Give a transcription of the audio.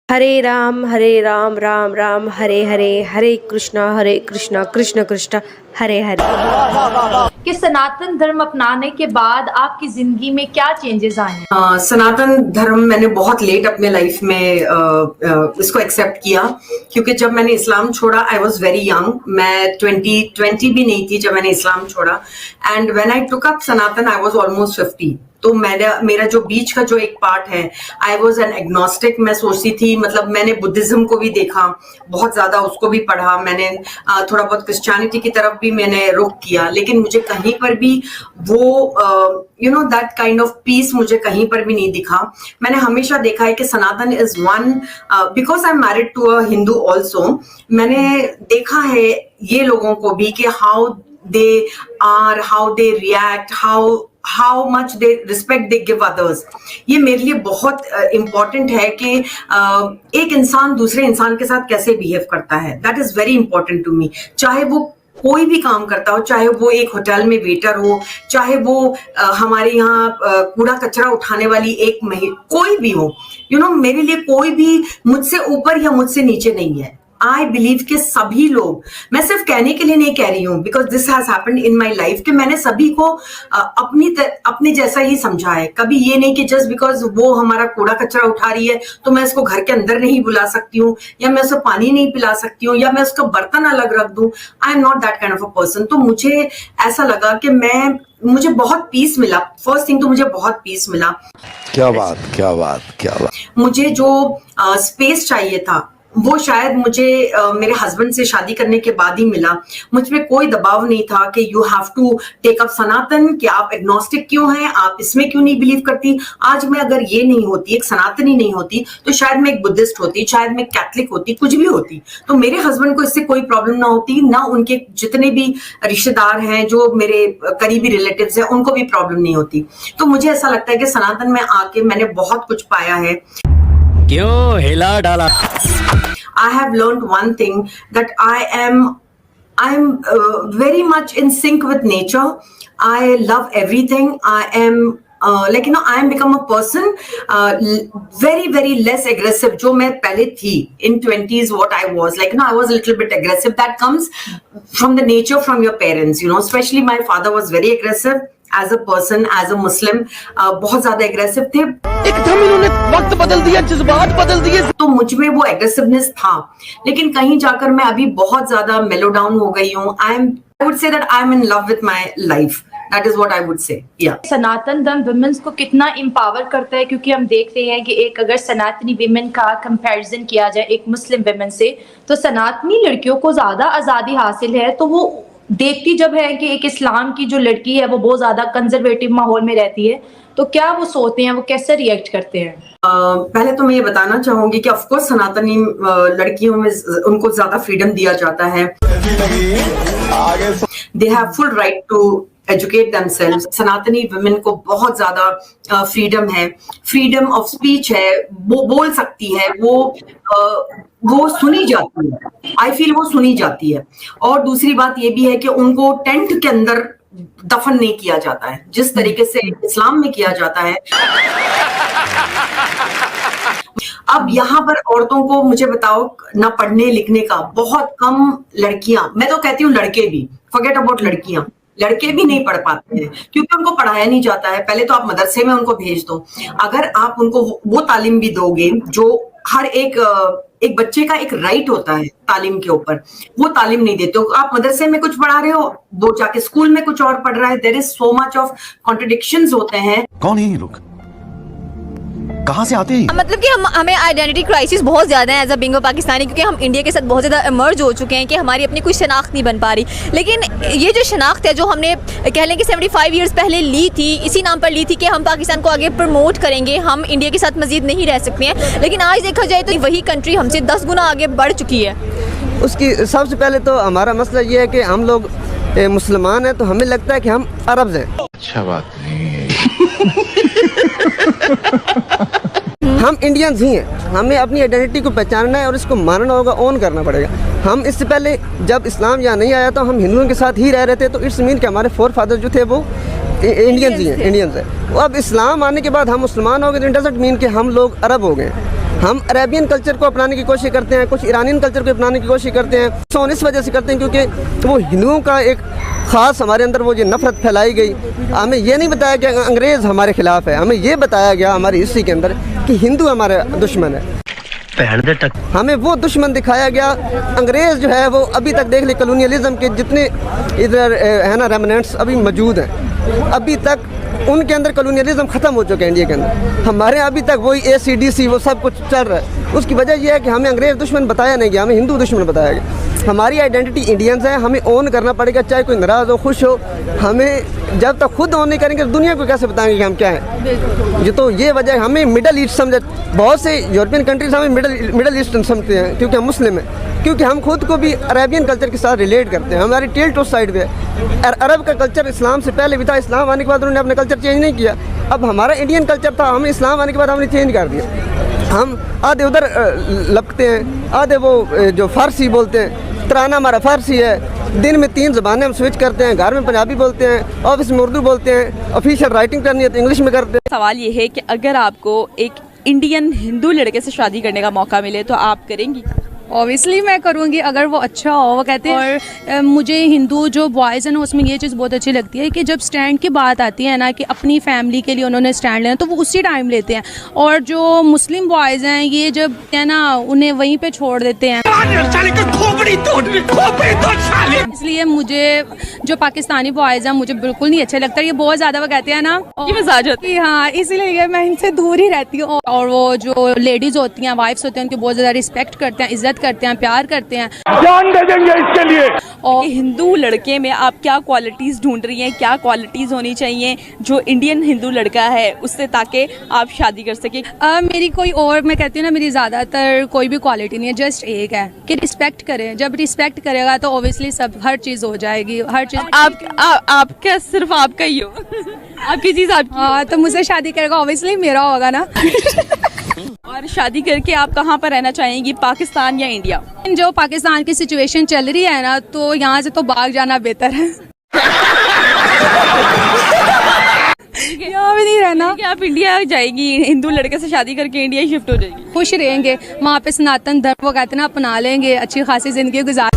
हरे राम राम राम हरे हरे, हरे कृष्णा कृष्ण कृष्ण हरे हरे। कि सनातन धर्म अपनाने के बाद आपकी जिंदगी में क्या चेंजेस आए हैं? सनातन धर्म मैंने बहुत लेट अपने लाइफ में इसको एक्सेप्ट किया, क्योंकि जब मैंने इस्लाम छोड़ा आई वॉज वेरी यंग। मैं 20 भी नहीं थी जब मैंने इस्लाम छोड़ा, and when I took up Sanatan I was almost 50। तो मेरा जो बीच का जो एक पार्ट है, आई वॉज एन एग्नोस्टिक। मैं सोचती थी, मतलब मैंने बुद्धिज्म को भी देखा, बहुत ज्यादा उसको भी पढ़ा मैंने, थोड़ा बहुत क्रिश्चियनिटी की तरफ भी मैंने रुख किया, लेकिन मुझे कहीं पर भी वो दैट काइंड ऑफ पीस मुझे कहीं पर भी नहीं दिखा। मैंने हमेशा देखा है कि Sanatan is one, because I am married to a Hindu also. मैंने देखा है ये लोगों को भी कि how they react, how much they respect they give others. ये मेरे लिए बहुत इंपॉर्टेंट है कि एक इंसान दूसरे इंसान के साथ कैसे बिहेव करता है। That is very important to me. चाहे वो कोई भी काम करता हो, चाहे वो एक होटल में वेटर हो, चाहे वो हमारे यहाँ कूड़ा कचरा उठाने वाली एक कोई भी हो, मेरे लिए कोई भी मुझसे ऊपर या मुझसे नीचे नहीं है। आई बिलीव कि सभी लोग, मैं सिर्फ कहने के लिए नहीं कह रही हूँ, because this has happened in my life, कि मैंने सभी को अपने जैसा ही समझा है। कभी ये नहीं कि जस्ट बिकॉज वो हमारा कूड़ा कचरा उठा रही है तो मैं इसको घर के अंदर नहीं बुला सकती हूँ, या मैं उसको पानी नहीं पिला सकती हूँ, या मैं उसका बर्तन अलग रख दूं। I am not that kind of a person. तो मुझे ऐसा लगा कि मुझे बहुत पीस मिला। फर्स्ट थिंग तो मुझे बहुत पीस मिला। क्या बात। मुझे जो स्पेस चाहिए था वो शायद मुझे मेरे हस्बैंड से शादी करने के बाद ही मिला। मुझ पे कोई दबाव नहीं था कि you have to take up Sanatan, कि आप एग्नोस्टिक क्यों हैं, आप इसमें क्यों नहीं बिलीव करती। आज मैं अगर ये नहीं होती, एक सनातनी नहीं होती, तो शायद मैं एक बुद्धिस्ट होती, शायद मैं कैथलिक होती, कुछ भी होती। तो मेरे हस्बैंड को इससे कोई प्रॉब्लम ना होती, ना उनके जितने भी रिश्तेदार हैं, जो मेरे करीबी रिलेटिव्स हैं, उनको भी प्रॉब्लम नहीं होती। तो मुझे ऐसा लगता है कि सनातन में आके मैंने बहुत कुछ पाया है। क्यों हिला डाला? I have learned one thing, that I'm very much in sync with nature. I love everything. I am I am become a person very very less aggressive जो मैं पहले थी in 20s. What I was I was a little bit aggressive. That comes from the nature, from your parents, especially my father was very aggressive as a person, as a Muslim. बहुत ज्यादा aggressive थे। एकदम इन्होंने वक्त बदल दिया, जज्बात बदल दिए। तो मुझ में वो एग्रेसिवनेस था, लेकिन कहीं जाकर मैं अभी बहुत ज्यादा मेलो डाउन हो गई हूँ। I would say that I'm in love with my life. That is what I would say. Yeah. सनातन धर्म वुमेन्स को कितना एम्पावर करता है, क्योंकि हम देख रहे हैं कि एक अगर सनातनी विमेन का कंपैरिजन किया जाए एक मुस्लिम विमेन से, तो सनातनी लड़कियों को ज्यादा आज़ादी हासिल है। तो वो देखती जब है कि एक इस्लाम की जो लड़की है वो बहुत ज्यादा कंजर्वेटिव माहौल में रहती है, तो क्या वो सोचते हैं, वो कैसे रिएक्ट करते हैं? पहले तो मैं ये बताना चाहूंगी कि ऑफकोर्स सनातनी लड़कियों में उनको ज्यादा फ्रीडम दिया जाता है। They have full right to educate themselves. सनातनी वुमेन को बहुत ज्यादा फ्रीडम है, फ्रीडम ऑफ स्पीच है, वो बोल सकती है, वो सुनी जाती है। आई फील वो सुनी जाती है। और दूसरी बात ये भी है कि उनको टेंट के अंदर दफन नहीं किया जाता है जिस तरीके से इस्लाम में किया जाता है। अब यहाँ पर औरतों को मुझे बताओ, ना पढ़ने लिखने का, बहुत कम लड़कियां, मैं तो कहती हूँ लड़के भी, फॉरगेट अबाउट लड़कियां, लड़के भी नहीं पढ़ पाते हैं क्योंकि उनको पढ़ाया नहीं जाता है। पहले तो आप मदरसे में उनको भेज दो। अगर आप उनको वो तालीम भी दोगे जो हर एक बच्चे का एक राइट होता है तालीम के ऊपर, वो तालीम नहीं देते हो। आप मदरसे में कुछ पढ़ा रहे हो, वो जाके स्कूल में कुछ और पढ़ रहा है। There is so much of contradictions होते हैं। कौन है ये लोग, कहाँ से आते हैं? मतलब कि हमें आइडेंटिटी क्राइसिस बहुत ज़्यादा है एज अ बिंगो पाकिस्तानी, क्योंकि हम इंडिया के साथ बहुत ज़्यादा इमर्ज हो चुके हैं कि हमारी अपनी कोई शनाख्त नहीं बन पा रही। लेकिन ये जो शनाख्त है जो हमने कह लें कि 75 ईयर्स पहले ली थी, इसी नाम पर ली थी कि हम पाकिस्तान को आगे प्रमोट करेंगे, हम इंडिया के साथ मजीद नहीं रह सकते हैं। लेकिन आज देखा जाए तो वही कंट्री हमसे 10 गुना आगे बढ़ चुकी है। उसकी सबसे पहले तो हमारा मसला ये है कि हम लोग मुसलमान हैं, तो हमें लगता है कि हम अरब्स हैं। अच्छा बात नहीं है। हम इंडियंस ही हैं, हमें अपनी आइडेंटिटी को पहचानना है और इसको मानना होगा, ओन करना पड़ेगा। हम इससे पहले जब इस्लाम यहाँ नहीं आया तो हम हिंदुओं के साथ ही रह रहे थे, तो इट्स मीन कि हमारे फोर फादर जो थे वो इंडियंस ही हैं, इंडियंस है। अब इस्लाम आने के बाद हम मुसलमान हो गए, तो इट डजंट मीन कि हम लोग अरब हो गए। हम अरेबियन कल्चर को अपनाने की कोशिश करते हैं, कुछ ईरानियन कल्चर को अपनाने की कोशिश करते हैं। तो इस वजह से करते हैं क्योंकि वो हिंदुओं का एक ख़ास हमारे अंदर वो जो नफ़रत फैलाई गई। हमें ये नहीं बताया गया अंग्रेज़ हमारे ख़िलाफ़ है, हमें ये बताया गया हमारी हिस्ट्री के अंदर कि हिंदू हमारे दुश्मन है। हमें वो दुश्मन दिखाया गया। अंग्रेज़ जो है वो अभी तक देख ले कॉलोनियलिज्म के जितने इधर है ना रेमिनेंट्स अभी मौजूद हैं, अभी तक उनके अंदर कॉलोनियलिज्म ख़त्म हो चुका है इंडिया के अंदर। हमारे यहाँ अभी तक वही ACDC वो सब कुछ चल रहा है। उसकी वजह यह है कि हमें अंग्रेज़ दुश्मन बताया नहीं गया, हमें हिंदू दुश्मन बताया गया। हमारी आइडेंटिटी इंडियंस है, हमें ओन करना पड़ेगा, चाहे कोई नाराज़ हो खुश हो। हमें जब तक खुद ओन नहीं करेंगे दुनिया को कैसे बताएंगे कि हम क्या हैं। ये तो ये वजह है, हमें मिडल ईस्ट समझे, बहुत से यूरोपियन कंट्रीज हमें मिडल ईस्टर्न समझते हैं क्योंकि हम मुस्लिम हैं, क्योंकि हम खुद को भी अरेबियन कल्चर के साथ रिलेट करते हैं। हमारी टेल टू साइड पे है। अरब का कल्चर इस्लाम से पहले भी था, इस्लाम आने के बाद उन्होंने अपना कल्चर चेंज नहीं किया। अब हमारा इंडियन कल्चर था, हमें इस्लाम आने के बाद हमने चेंज कर दिया। हम आधे उधर लपकते हैं, आधे वो जो फारसी बोलते हैं, तराना हमारा फारसी है। दिन में 3 ज़बानें हम स्विच करते हैं, घर में पंजाबी बोलते हैं, ऑफिस में उर्दू बोलते हैं, ऑफिशियल राइटिंग करनी है तो इंग्लिश में करते हैं। सवाल ये है कि अगर आपको एक इंडियन हिंदू लड़के से शादी करने का मौका मिले तो आप करेंगी? ऑब्वियसली मैं करूँगी अगर वो अच्छा हो। वो कहते हैं और मुझे हिंदू जो बॉयज़ हैं ना उसमें ये चीज़ बहुत अच्छी लगती है कि जब स्टैंड की बात आती है ना कि अपनी फैमिली के लिए उन्होंने स्टैंड लेना तो वो उसी टाइम लेते हैं। और जो मुस्लिम बॉयज़ हैं ये जब है ना उन्हें वहीं पे छोड़ देते हैं। इसलिए मुझे जो पाकिस्तानी बॉयज़ हैं मुझे बिल्कुल नहीं अच्छे लगता। ये बहुत ज़्यादा वो कहते हैं ना कि हाँ, इसीलिए मैं इनसे दूर ही रहती हूँ। और वो जो लेडीज़ होती हैं, वाइफ्स होती हैं, उनकी बहुत ज़्यादा रिस्पेक्ट करते हैं, इज्जत करते हैं, प्यार करते हैं, जान दे देंगे इसके लिए। और हिंदू लड़के में आप क्या क्वालिटीज़ ढूंढ रही हैं, क्या क्वालिटीज़ होनी चाहिए जो इंडियन हिंदू लड़का है उससे, ताकि आप शादी कर सके? मेरी कोई और मैं कहती हूँ ना मेरी ज़्यादातर कोई भी क्वालिटी नहीं है, जस्ट एक है कि रिस्पेक्ट करें। जब रिस्पेक्ट करेगा तो ऑब्वियसली सब हर चीज़ हो जाएगी, हर चीज़। आपका सिर्फ आपका ही हो आपकी चीज़ आपकी। हाँ, तो मुझसे शादी करेगा ऑब्वियसली मेरा होगा ना। और शादी करके आप कहाँ पर रहना चाहेंगी, पाकिस्तान या इंडिया? जो पाकिस्तान की सिचुएशन चल रही है ना तो यहाँ से तो भाग जाना बेहतर है। यहाँ भी नहीं रहना। कि आप इंडिया जाएगी, हिंदू लड़के से शादी करके इंडिया शिफ्ट हो जाएगी, खुश रहेंगे वहाँ पे, सनातन धर्म वो कहते हैं ना अपना लेंगे, अच्छी खासी जिंदगी गुजार।